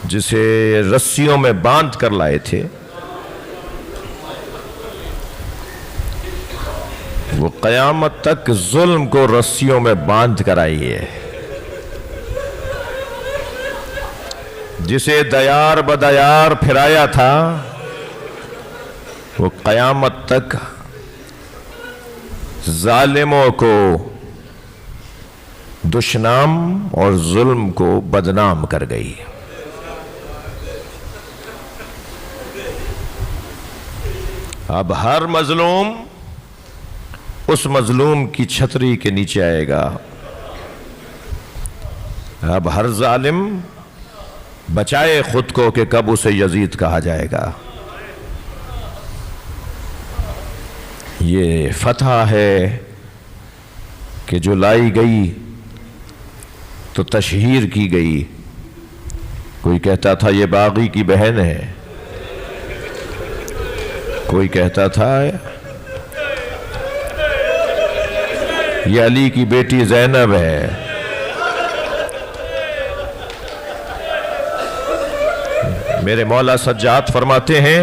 جسے رسیوں میں باندھ کر لائے تھے، وہ قیامت تک ظلم کو رسیوں میں باندھ کر آئی ہے۔ جسے دیار بدیار پھرایا تھا، وہ قیامت تک ظالموں کو دشنام اور ظلم کو بدنام کر گئی۔ اب ہر مظلوم اس مظلوم کی چھتری کے نیچے آئے گا۔ اب ہر ظالم بچائے خود کو کہ کب اسے یزید کہا جائے گا۔ یہ فتح ہے کہ جو لائی گئی تو تشہیر کی گئی۔ کوئی کہتا تھا یہ باغی کی بہن ہے، کوئی کہتا تھا یہ علی کی بیٹی زینب ہے۔ میرے مولا سجاد فرماتے ہیں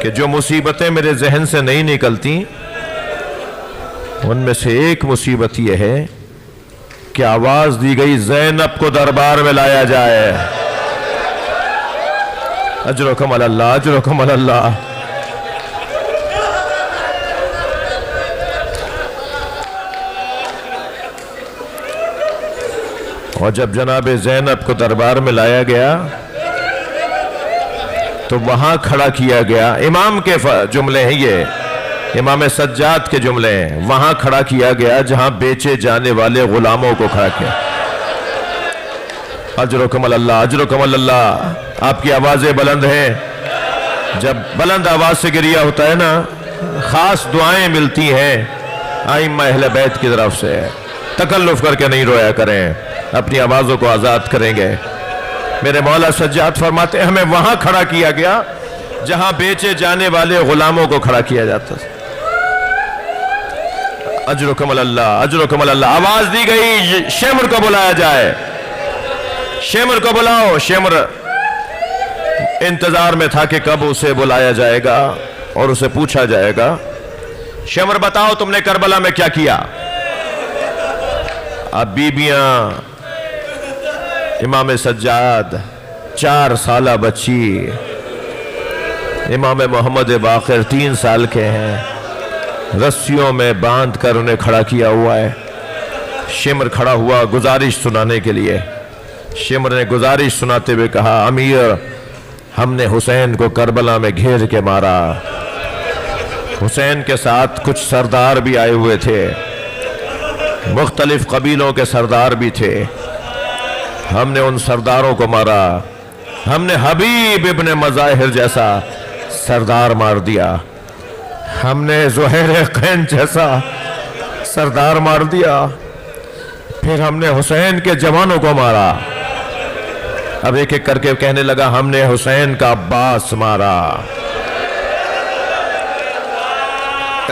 کہ جو مصیبتیں میرے ذہن سے نہیں نکلتی، ان میں سے ایک مصیبت یہ ہے کہ آواز دی گئی زینب کو دربار میں لایا جائے۔ اجرکم اللہ، اجرکم اللہ۔ اور جب جناب زینب کو دربار میں لایا گیا تو وہاں کھڑا کیا گیا۔ امام کے جملے ہیں یہ، امام سجاد کے جملے ہیں۔ وہاں کھڑا کیا گیا جہاں بیچے جانے والے غلاموں کو کھڑا کیا۔ اجرکم اللہ، اجرکم اللہ۔ آپ کی آوازیں بلند ہیں۔ جب بلند آواز سے گریہ ہوتا ہے نا، خاص دعائیں ملتی ہیں ائمہ اہل بیت کی طرف سے۔ تکلف کر کے نہیں رویا کریں، اپنی آوازوں کو آزاد کریں گے۔ میرے مولا سجاد فرماتے ہیں ہمیں وہاں کھڑا کیا گیا جہاں بیچے جانے والے غلاموں کو کھڑا کیا جاتا ہے۔ اجرکم اللہ، اجرکم اللہ۔ آواز دی گئی شمر کو بلایا جائے، شمر کو بلاؤ۔ شمر انتظار میں تھا کہ کب اسے بلایا جائے گا اور اسے پوچھا جائے گا شمر بتاؤ تم نے کربلا میں کیا کیا۔ اب بیبیاں امام سجاد، 4 سالہ بچی، امام محمد باقر 3 سال کے ہیں، رسیوں میں باندھ کر انہیں کھڑا کیا ہوا ہے۔ شمر کھڑا ہوا گزارش سنانے کے لیے۔ شمر نے گزارش سناتے ہوئے کہا امیر، ہم نے حسین کو کربلا میں گھیر کے مارا۔ حسین کے ساتھ کچھ سردار بھی آئے ہوئے تھے، مختلف قبیلوں کے سردار بھی تھے۔ ہم نے ان سرداروں کو مارا۔ ہم نے حبیب ابن مظاہر جیسا سردار مار دیا، ہم نے زہیر قین جیسا سردار مار دیا، پھر ہم نے حسین کے جوانوں کو مارا۔ اب ایک ایک کر کے کہنے لگا ہم نے حسین کا عباس مارا۔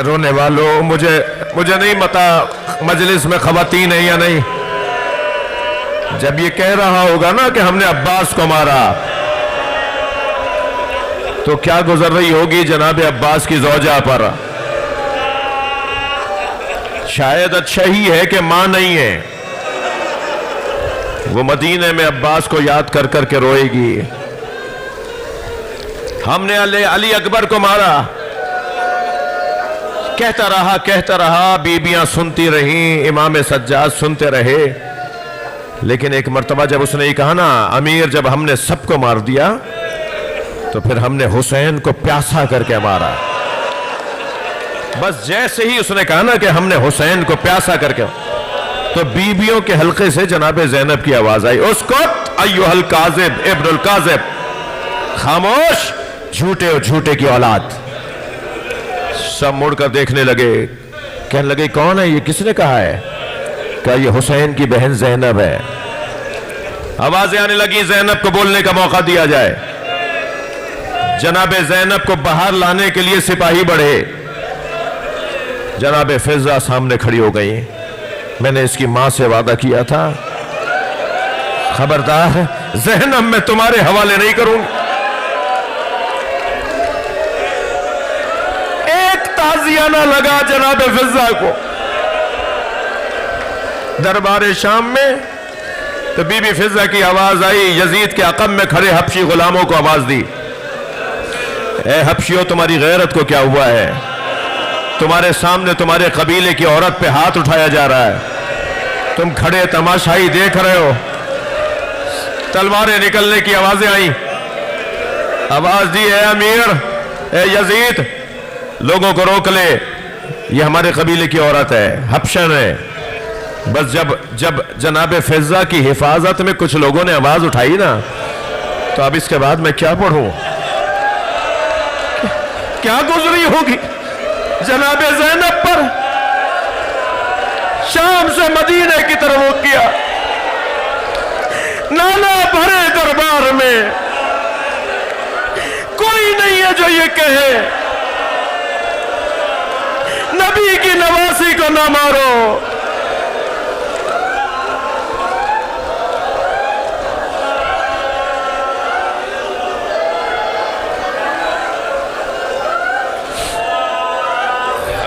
رونے والوں، مجھے نہیں پتا مجلس میں خواتین ہیں یا نہیں۔ جب یہ کہہ رہا ہوگا نا کہ ہم نے عباس کو مارا، تو کیا گزر رہی ہوگی جناب عباس کی زوجہ پر؟ شاید اچھا ہی ہے کہ ماں نہیں ہے، وہ مدینے میں عباس کو یاد کر کر کے روئے گی۔ ہم نے علی اکبر کو مارا۔ کہتا رہا، بیبیاں سنتی رہیں، امام سجاد سنتے رہے۔ لیکن ایک مرتبہ جب اس نے یہ کہا نا امیر جب ہم نے سب کو مار دیا تو پھر ہم نے حسین کو پیاسا کر کے مارا۔ بس جیسے ہی اس نے کہا نا کہ ہم نے حسین کو پیاسا کر کے، تو بیبیوں کے حلقے سے جناب زینب کی آواز آئی اسکت ایھا الکاذب ابن الکاذب، خاموش جھوٹے اور جھوٹے کی اولاد۔ سب مڑ کر دیکھنے لگے، کہنے لگے کون ہے یہ، کس نے کہا ہے؟ کہ یہ حسین کی بہن زینب ہے۔ آوازیں آنے لگی زینب کو بولنے کا موقع دیا جائے۔ جناب زینب کو باہر لانے کے لیے سپاہی بڑھے۔ جناب فضہ سامنے کھڑی ہو گئی۔ میں نے اس کی ماں سے وعدہ کیا تھا، خبردار ज़हनब में तुम्हारे हवाले नहीं करूंगी। एक ताजियाना लगा जनाब फिजा को दरबार शाम में, तो बीबी फिजा की आवाज आई, यजीद के अक़ब में खड़े हबशी गुलामों को आवाज दी, ए हबशियों तुम्हारी गैरत को क्या हुआ है? तुम्हारे सामने तुम्हारे कबीले की औरत पे हाथ उठाया जा रहा है, तुम खड़े तमाशाई देख रहे हो। तलवारें निकलने की आवाजें आई, आवाज दी, ए अमीर, ए यजीद, लोगों को रोक ले, ये हमारे कबीले की औरत है, हबशन है। बस जब जनाब फिजा की हिफाजत में कुछ लोगों ने आवाज उठाई ना, तो अब इसके बाद मैं क्या पढ़ूं? क्या गुजरी होगी जनाब ज़ैनब पर? शाम से मदीने की तरफ रुख किया, नाना भरे दरबार में कोई नहीं है जो ये कहे नबी की नवासी को ना मारो।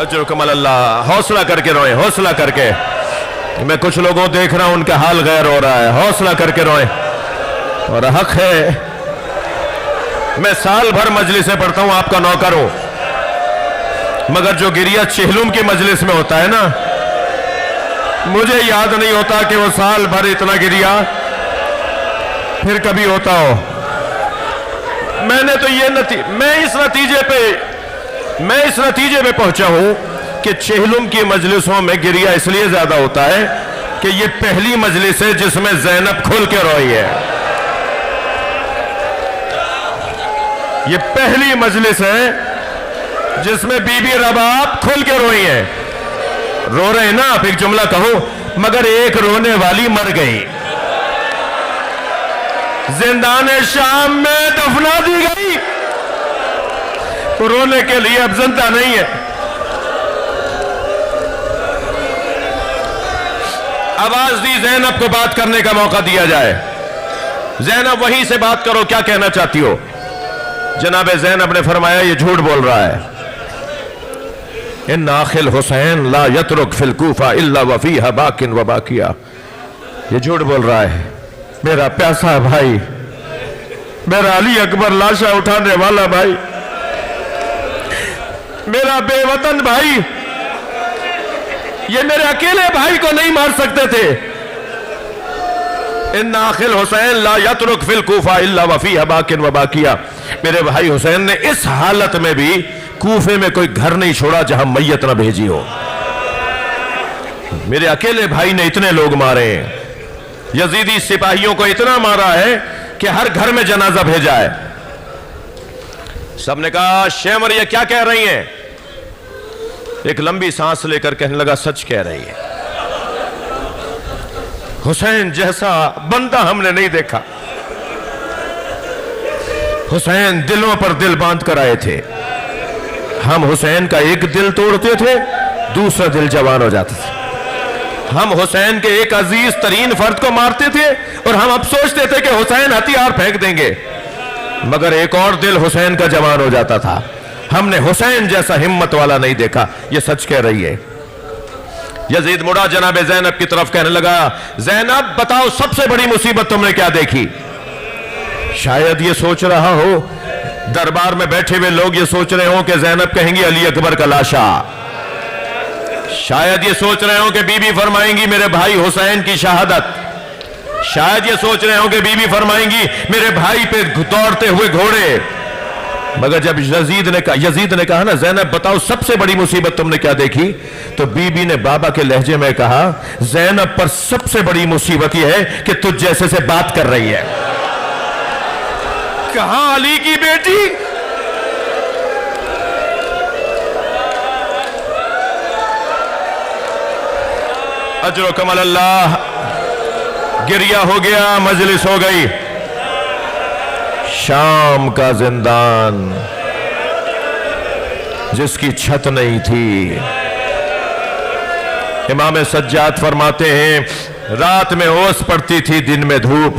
अजरुकम अल्लाह, हौसला करके रोए, हौसला करके। मैं कुछ लोगों देख रहा हूं उनका हाल गैर हो रहा है, हौसला करके रोए। और हक है, मैं साल भर मजलिसें पढ़ता हूं, आपका नौकर हूं, मगर जो गिरिया चेहलुम की मजलिस में होता है ना, मुझे याद नहीं होता कि वो साल भर इतना गिरिया फिर कभी होता हो। मैंने तो मैं इस नतीजे पे पहुंचा हूं कि चेहलुम की मजलिसों में गिरिया इसलिए ज्यादा होता है कि ये पहली मजलिस है जिसमें ज़ैनब खुल के रोई है। ये पहली मजलिस है जिसमें बीबी रबाब खुल के रोई है। रो रहे हैं ना आप, एक जुमला कहो, मगर एक रोने वाली मर गई, जिंदान शाम में दफना दी गई, तो रोने के लिए अब जिंदा नहीं है। आवाज दी ज़ैनब को बात करने का मौका दिया जाए। ज़ैनब वहीं से बात करो, क्या कहना चाहती हो? जनाब ज़ैनब ने फरमाया, ये झूठ बोल रहा है, इन आखिल हुसैन ला यतरुक फिल कूफा इल्ला वफीहा बाकिन व बाकिया। ये झूठ बोल रहा है, मेरा प्यासा भाई, मेरा अली अकबर लाशा उठाने वाला भाई, मेरा बेवतन भाई, ये मेरे अकेले भाई को नहीं मार सकते थे। इन आखिल हुसैन ला यतरुक फिल कूफा इल्ला वफीहा बाकिन व बाकिया। मेरे भाई हुसैन ने इस हालत में भी कूफे में कोई घर नहीं छोड़ा जहां मैयत ना भेजी हो। मेरे अकेले भाई ने इतने लोग मारे, यजीदी सिपाहियों को इतना मारा है कि हर घर में जनाजा भेजा है। सबने कहा, शेमर ये क्या कह रही हैं? एक लंबी सांस लेकर कहने लगा, सच कह रही है, हुसैन जैसा बंदा हमने नहीं देखा। हुसैन दिलों पर दिल बांध कर आए थे, हम हुसैन का एक दिल तोड़ते थे, दूसरा दिल जवान हो जाता था। हम हुसैन के एक अजीज तरीन फर्द को मारते थे और हम अब सोचते थे कि हुसैन हथियार फेंक देंगे, मगर एक और दिल हुसैन का जवान हो जाता था। हमने हुसैन जैसा हिम्मत वाला नहीं देखा। ये सच कह रही है। यजीद मुड़ा जनाब ज़ैनब की तरफ, कहने लगा, ज़ैनब बताओ सबसे बड़ी मुसीबत तुमने क्या देखी? शायद ये सोच रहा हो, दरबार में बैठे हुए लोग ये सोच रहे हो कि ज़ैनब कहेंगी अली अकबर का लाशा, शायद ये सोच रहे हो कि बीबी फरमाएंगी मेरे भाई हुसैन की शहादत, शायद ये सोच रहे हो कि बीबी फरमाएंगी मेरे भाई पे दौड़ते हुए घोड़े। मगर जब यजीद ने कहा ना, ज़ैनब बताओ सबसे बड़ी मुसीबत तुमने क्या देखी, तो बीबी ने बाबा के लहजे में कहा, ज़ैनब पर सबसे बड़ी मुसीबत यह है कि तुझ जैसे से बात कर रही है। कहां अली की बेटी? अजर कमल अल्लाह। गिरिया हो गया, मजलिस हो गई। शाम का जिंदान जिसकी छत नहीं थी, इमाम सज्जाद फरमाते हैं, रात में ओस पड़ती थी, दिन में धूप।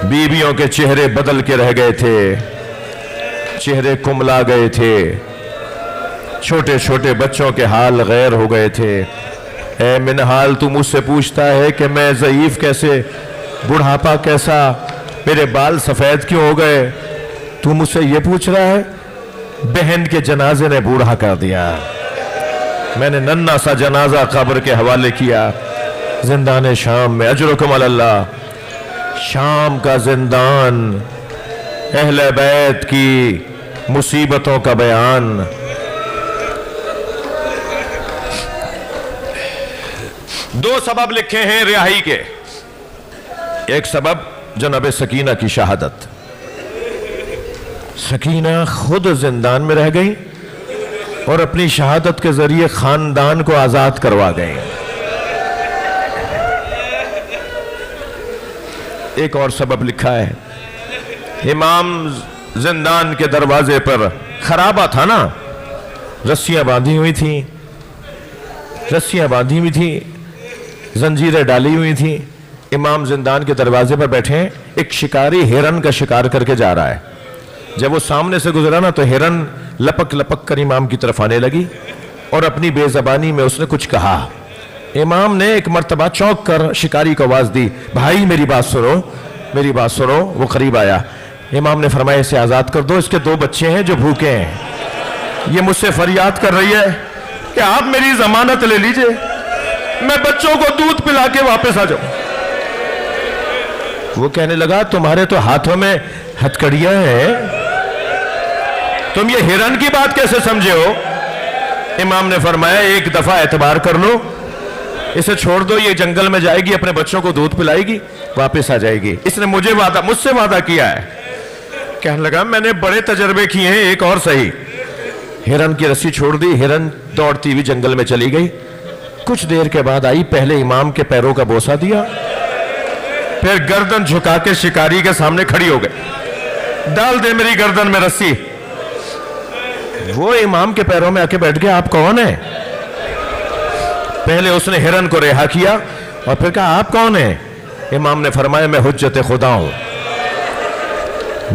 बीवियों के चेहरे बदल के रह गए थे, चेहरे कुमला गए थे, छोटे छोटे बच्चों के हाल गैर हो गए थे। ए मिनहाल, तू मुझसे पूछता है कि मैं ज़ईफ कैसे, बुढ़ापा कैसा, मेरे बाल सफ़ेद क्यों हो गए? तू मुझसे ये पूछ रहा है? बहन के जनाजे ने बूढ़ा कर दिया। मैंने नन्ना सा जनाजा कब्र के हवाले किया जिंदान शाम में। अजरुकुम अल्लाह। शाम का जिंदान, अहले बैत की मुसीबतों का बयान। दो सबब लिखे हैं रिहाई के। एक सबब जनाब सकीना की शहादत। सकीना खुद जिंदान में रह गई और अपनी शहादत के जरिए खानदान को आजाद करवा गई। एक और सबब लिखा है, इमाम जिंदान के दरवाजे पर खराबा था ना, रस्सियां बांधी हुई थी, रस्सियां बांधी हुई थी, जंजीरें डाली हुई थी। इमाम जिंदान के दरवाजे पर बैठे, एक शिकारी हिरन का शिकार करके जा रहा है। जब वो सामने से गुजरा ना तो हिरन लपक लपक कर इमाम की तरफ आने लगी और अपनी बेजबानी में उसने कुछ कहा। इमाम ने एक मर्तबा चौंक कर शिकारी को आवाज दी, भाई मेरी बात सुनो, मेरी बात सुनो। वो करीब आया। इमाम ने फरमाया, इसे आजाद कर दो, इसके दो बच्चे हैं जो भूखे हैं। ये मुझसे फरियाद कर रही है कि आप मेरी जमानत ले लीजिए, मैं बच्चों को दूध पिला के वापस आ जाऊं। वो कहने लगा, तुम्हारे तो हाथों में हथकड़ियां हैं, तुम ये हिरन की बात कैसे समझे हो? इमाम ने फरमाया, एक दफा एतबार कर लो, इसे छोड़ दो, ये जंगल में जाएगी, अपने बच्चों को दूध पिलाएगी, वापस आ जाएगी। इसने मुझसे वादा किया है। कहने लगा, मैंने बड़े तजर्बे किए हैं, एक और सही। हिरन की रस्सी छोड़ दी, हिरन दौड़ती हुई जंगल में चली गई। कुछ देर के बाद आई, पहले इमाम के पैरों का बोसा दिया, फिर गर्दन झुका के शिकारी के सामने खड़ी हो गई। डाल दे मेरी गर्दन में रस्सी। वो इमाम के पैरों में आके बैठ गया, आप कौन है? पहले उसने हिरन को रिहा किया और फिर कहा, आप कौन है? इमाम ने फरमाया, मैं हुज्जत खुदा हूं,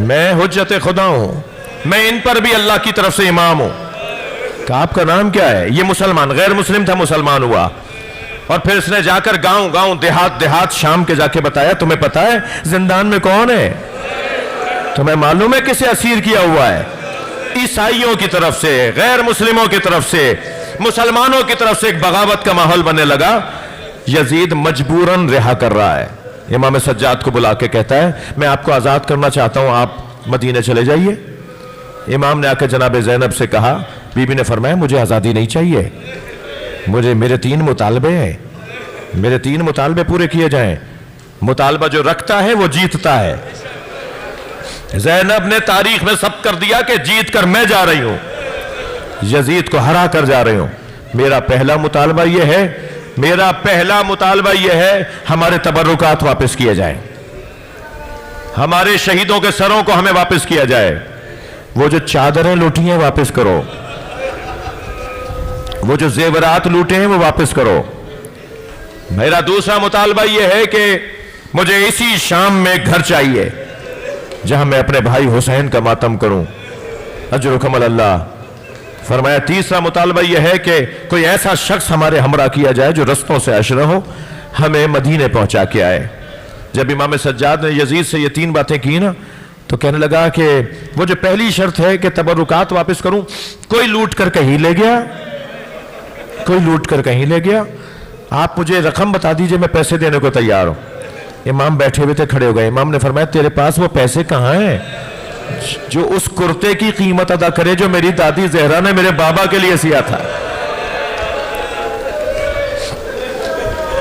मैं हुज्जत खुदा हूं, मैं इन पर भी अल्लाह की तरफ से इमाम हूं। कहा, आपका नाम क्या है? ये मुसलमान, गैर मुस्लिम था, मुसलमान हुआ। और फिर इसने जाकर गांव गांव, देहात देहात, शाम के जाके बताया, तुम्हें पता है जिंदान में कौन है? तुम्हें मालूम है किसे असीर किया हुआ है? ईसाइयों की तरफ से, गैर मुस्लिमों की तरफ से, मुसलमानों की तरफ से एक बगावत का माहौल बनने लगा। यजीद मजबूरन रिहा कर रहा है। इमाम सज्जाद को बुला के कहता है, मैं आपको आजाद करना चाहता हूं, आप मदीने चले जाइए। इमाम ने आकर जनाब ज़ैनब से कहा, बीबी ने फरमाया, मुझे आजादी नहीं चाहिए, मेरे 3 मुतालबे हैं, मेरे 3 मुतालबे पूरे किए जाएं। मुतालबा जो रखता है वो जीतता है। ज़ैनब ने तारीख में सब कर दिया कि जीत कर मैं जा रही हूं, यजीद को हरा कर जा रही हूं। मेरा पहला मुतालबा यह है, मेरा पहला मुतालबा यह है, हमारे तबर्रुकात वापस किए जाएं, हमारे शहीदों के सरों को हमें वापस किया जाए, वो जो चादरें लूटी हैं वापस करो, वो जो जेवरात लूटे हैं वो वापस करो। मेरा दूसरा मुतालबा यह है कि मुझे इसी शाम में घर चाहिए जहां मैं अपने भाई हुसैन का मातम करूं। अजरुकुम अल्लाह। फरमाया, तीसरा मुतालबा यह है कि कोई ऐसा शख्स हमारे हमरा किया जाए जो रस्तों से अशरा हो, हमें मदीने पहुंचा के आए। जब इमाम सज्जाद ने यजीद से ये 3 बातें की ना, तो कहने लगा कि वो जो पहली शर्त है कि तबर्रुकात वापस करूं, कोई लूट कर कहीं ले गया, कोई लूट कर कहीं ले गया, आप मुझे रकम बता दीजिए, मैं पैसे देने को तैयार हूं। इमाम बैठे हुए थे, खड़े हो गए। इमाम ने फरमाया, तेरे पास वो पैसे कहां हैं जो उस कुर्ते की कीमत अदा करे जो मेरी दादी जहरा ने मेरे बाबा के लिए सिया था?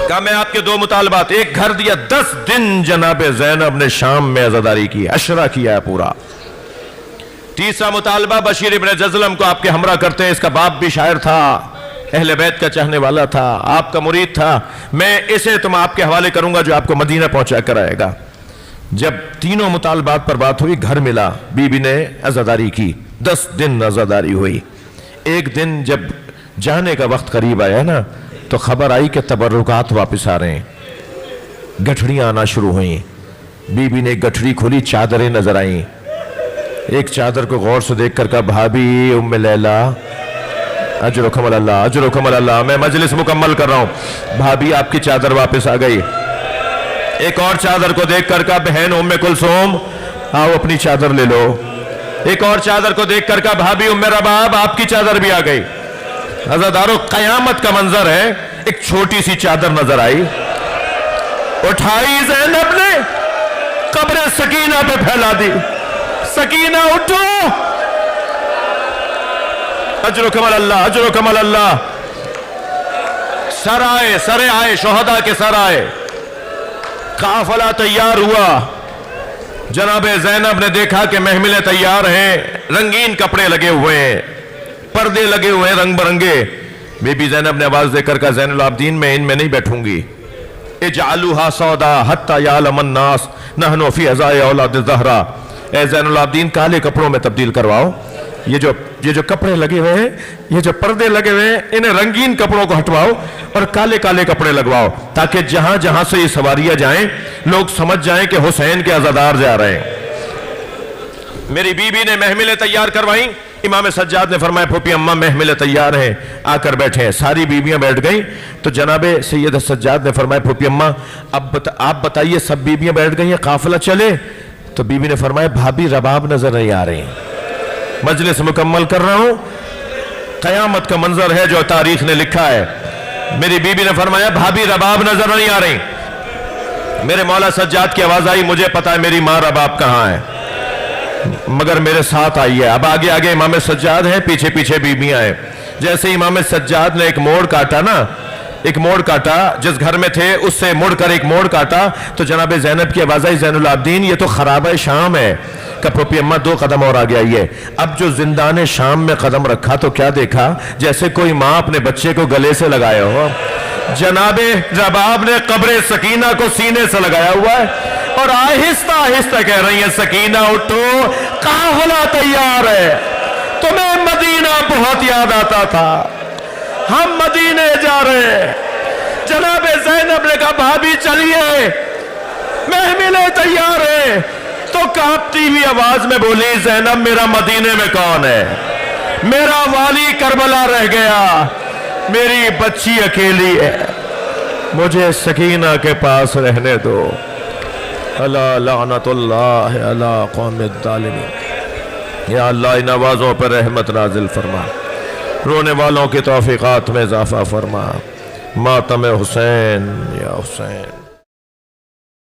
कहा, मैं आपके 2 मुतालबात, एक घर दिया, 10 दिन जनाब ज़ैनब ने शाम में अज़ादारी की, अशरा किया है पूरा। तीसरा मुतालबा, बशीर इब्न जज़लम को आपके हमरा करते हैं, इसका बाप भी शायर था, अहले बैत का चाहने वाला था, आपका मुरीद था, मैं इसे तुम आपके हवाले करूंगा जो आपको मदीना पहुंचा कर आएगा। जब तीनों मुतालबात पर बात हुई, घर मिला, बीबी ने अज़ादारी की, 10 दिन अज़ादारी हुई। एक दिन जब जाने का वक्त करीब आया ना, तो खबर आई कि तबर्रुकात वापस आ रहे हैं, गठड़ियां आना शुरू हुई। बीबी ने गठरी खोली, चादरें नजर आई। एक चादर को गौर से देखकर कहा, भाभी उम्मे लैला अजरुकम अल्लाह, अजरुकम अल्लाह, मैं मजलिस मुकम्मल कर रहा हूं। भाभी आपकी चादर वापस आ गई। एक और चादर को देखकर कहा, बहन उम्मे कुलसूम आओ अपनी चादर ले लो। एक और चादर को देखकर कहा, भाभी उम्मे रबाब आपकी चादर भी आ गई। अज़ादारों, कयामत का मंजर है। एक छोटी सी चादर नजर आई, उठाई ज़ैनब ने, कब्र सकीना पे फैला दी। सकीना उठो, अजर कमल अल्लाह, अजर कमल अल्लाह। सरे आए, शोहदा के सर आए, काफिला तैयार हुआ। जनाबे ज़ैनब ने देखा कि महमिलें तैयार हैं, रंगीन कपड़े लगे हुए हैं, पर्दे लगे हुए हैं रंग बिरंगे। बीबी ज़ैनब ने आवाज देकर कहा, ज़ैनुल आबदीन मैं इनमें नहीं बैठूंगी। इजअलूहा सौदा हत्ता यालमन नास नहनु फी अज़ाए औलाद ज़हरा। ए ज़ैनुल आबदीन काले कपड़ों में तब्दील करवाओ। ये जो कपड़े लगे हुए हैं, ये जो पर्दे लगे हुए हैं, इन्हें रंगीन कपड़ों को हटवाओ और काले काले कपड़े लगवाओ, ताकि जहां जहां से ये सवारियां जाएं लोग समझ जाएं कि हुसैन के अज़ादार जा रहे हैं। मेरी बीबी ने महमिलें तैयार करवाई। इमाम सज्जाद ने फरमाया, फूफी अम्मा महमिलें तैयार हैं, आकर बैठे हैं। सारी बीबियां बैठ गई तो जनाबे सैयद सज्जाद ने फरमाया, फूफी अम्मा आप बताइए, सब बीबियां बैठ गई हैं, काफिला चले? तो बीबी ने फरमाया, भाभी रबाब नजर नहीं आ रही। मजलिस मुकम्मल कर रहा हूं, कयामत का मंजर है जो तारीख ने लिखा है। मेरी बीबी ने फरमाया, भाभी रबाब नजर नहीं आ रही। मेरे मौला सज्जाद की आवाज आई, मुझे पता है मेरी मां रबाब कहां है, मगर मेरे साथ आई है। अब आगे आगे इमाम सज्जाद है, पीछे पीछे बीबियां हैं। जैसे इमाम सज्जाद ने एक मोड़ काटा ना, एक मोड़ काटा, जिस घर में थे उससे मुड़कर एक मोड़ काटा, तो जनाब ज़ैनब की आवाज आई, ज़ैनुल आबदीन ये तो खराबा शाम है। कपी अम्मा 2 कदम और आगे आइए। अब जो जिंदाने शाम में कदम रखा तो क्या देखा, जैसे कोई माँ अपने बच्चे को गले से लगाया हो। जनाबे रबाब ने कब्रे सकीना को सीने से लगाया हुआ है और आहिस्ता आहिस्ता कह रही है, सकीना उठो, काफिला तैयार है। तुम्हें मदीना बहुत याद आता था, हम मदीने जा रहे हैं। जनाबे ज़ैनब ने कहा, भाभी चलिए, महमिलें तैयार है। तो कांपती हुई आवाज में बोली, ज़ैनब मेरा मदीने में कौन है? मेरा वाली करबला रह गया, मेरी बच्ची अकेली है, मुझे सकीना के पास रहने दो। अला लानतुल्लाह अला कौमिद ज़ालिमीन। या अल्लाह इन आवाज़ों पर रहमत नाजिल फरमा, रोने वालों की तौफीक़ात में इज़ाफ़ा फरमा। मातम हुसैन या हुसैन।